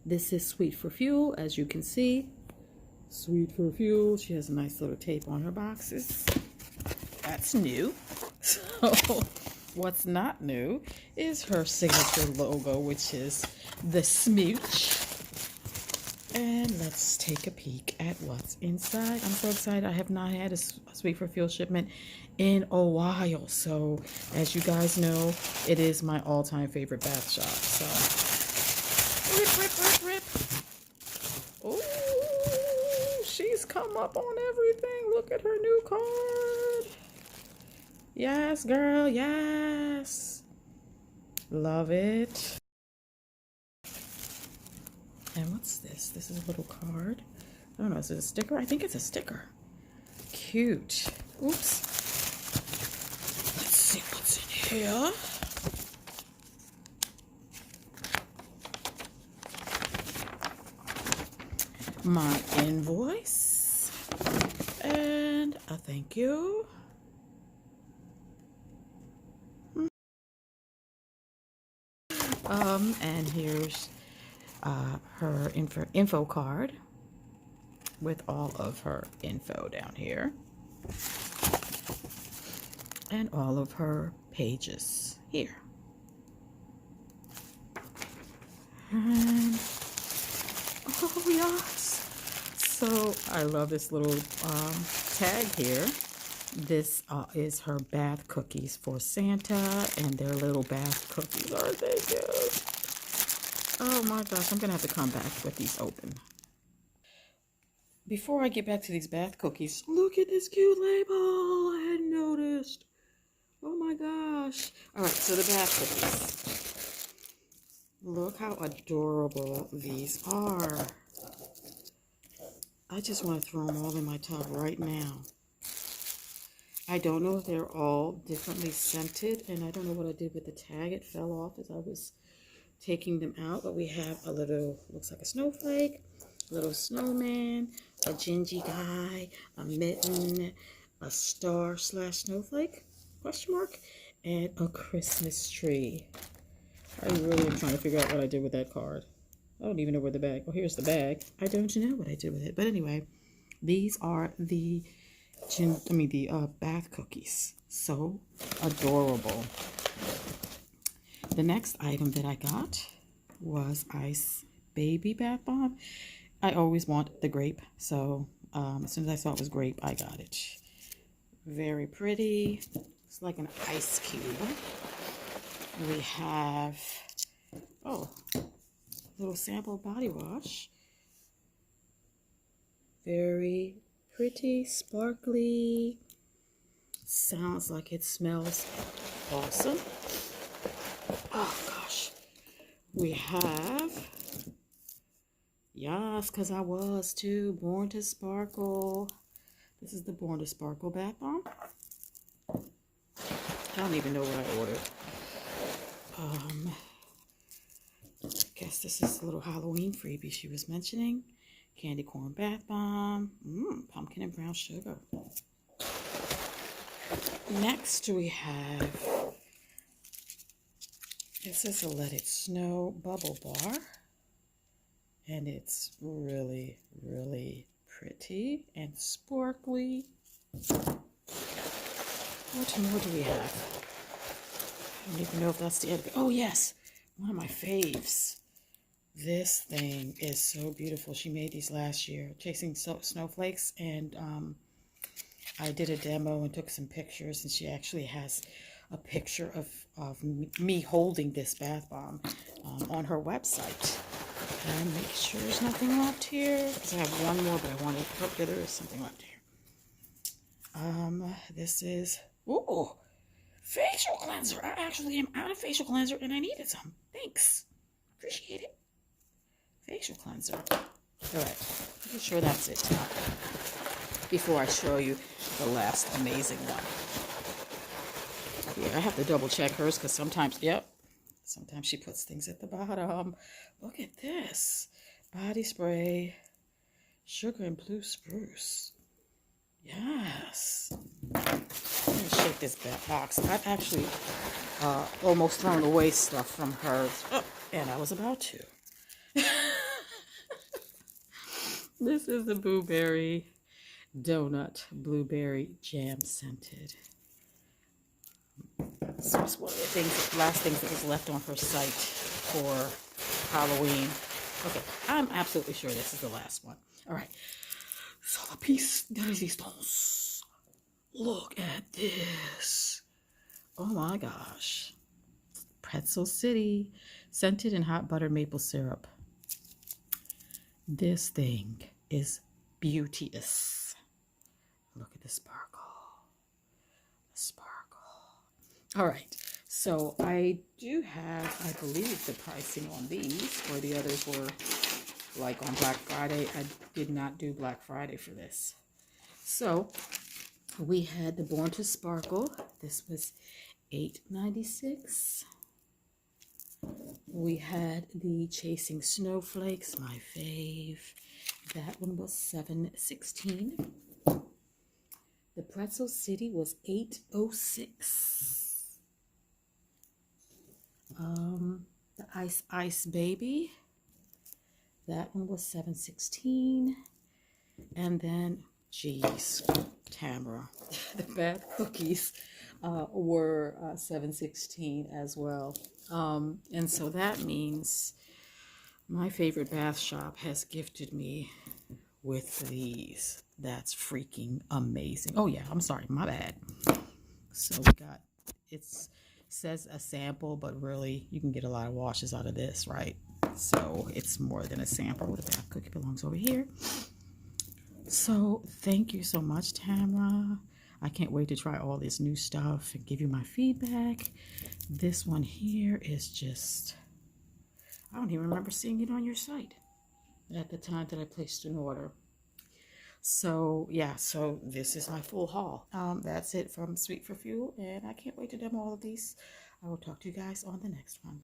This is Sweet4fuel, as you can see. Sweet4fuel. She has a nice little tape on her boxes. That's new. So what's not new is her signature logo, which is the smooch. And let's take a peek at what's inside. I'm so excited. I have not had a Sweet4fuel shipment in a while. So as you guys know, it is my all-time favorite bath shop. So rip, rip, rip, rip. Oh, she's come up on everything. Look at her new card. Yes, girl, yes. Love it. And what's this? This is a little card. I don't know, is it a sticker? I think it's a sticker. Cute. Oops. Let's see what's in here. My invoice. And a thank you. And here's her info card with all of her info down here and all of her pages here. And oh yes, so I love this little tag here. This is her bath cookies for Santa, and their little bath cookies. Aren't they cute? Oh my gosh, I'm gonna have to come back with these open. Before I get back to these bath cookies, look at this cute label. I hadn't noticed. Oh my gosh. All right, so the bath cookies. Look how adorable these are. I just want to throw them all in my tub right now. I don't know if they're all differently scented, and I don't know what I did with the tag. It fell off as I was taking them out, but we have a little, looks like a snowflake, a little snowman, a gingy guy, a mitten, a star / snowflake, question mark, and a Christmas tree. I really am trying to figure out what I did with that card. I don't even know where the bag, oh, here's the bag. I don't know what I did with it, but anyway, these are the bath cookies. So adorable. The next item that I got was Ice Baby Bath Bomb. I always want the grape, so as soon as I saw it was grape, I got it. Very pretty. It's like an ice cube. We have, oh, a little sample body wash. Very pretty, sparkly. Sounds like it smells awesome. Oh gosh. We have, yes, because I was too, Born to Sparkle. This is the Born to Sparkle bath bomb. I don't even know what I ordered. I guess this is a little Halloween freebie she was mentioning. Candy corn bath bomb. Pumpkin and brown sugar. Next we have, this is a Let It Snow bubble bar. And it's really, really pretty and sparkly. What more do we have? I don't even know if that's the end. Oh yes, one of my faves. This thing is so beautiful. She made these last year, chasing snowflakes, and I did a demo and took some pictures, and she actually has a picture of me holding this bath bomb on her website. And make sure there's nothing left here, because I have one more, but I wanted, oh, there is something left here. This is, ooh, facial cleanser. I actually am out of facial cleanser, and I needed some. Thanks. Appreciate it. Facial cleanser. All right, pretty sure that's it now. Before I show you the last amazing one. Yeah, I have to double check hers because sometimes, yep, sometimes she puts things at the bottom. Look at this. Body spray, sugar and blue spruce. Yes. Let me shake this box. I've actually almost thrown away stuff from hers. Oh, and I was about to. This is the blueberry donut, blueberry jam scented. This was one of the things, last things that was left on her site for Halloween. Okay, I'm absolutely sure this is the last one. All right, so the piece de resistance. Look at this. Oh my gosh. Pretzel City, scented and hot buttered maple syrup. This thing is beauteous. Look at the sparkle. The sparkle. All right, so I do have, I believe, the pricing on these, where the others were like on Black Friday. I did not do Black Friday for this. So we had the Born to Sparkle. This was $8.96. We had the Chasing Snowflakes, my fave. That one was $7.16. The Pretzel City was $8.06. The Ice Baby, that one was $7.16. And then, geez, Tamara, the Bad Cookies were $7.16 as well. And so that means my favorite bath shop has gifted me with these. That's freaking amazing. Oh yeah, I'm sorry, my bad. So we got, it's says a sample, but really you can get a lot of washes out of this, right? So it's more than a sample. The bath cookie belongs over here. So thank you so much, Tamara. I can't wait to try all this new stuff and give you my feedback. This one here is just, I don't even remember seeing it on your site at the time that I placed an order. So yeah, so this is my full haul. That's it from Sweet4fuel, and I can't wait to demo all of these. I will talk to you guys on the next one.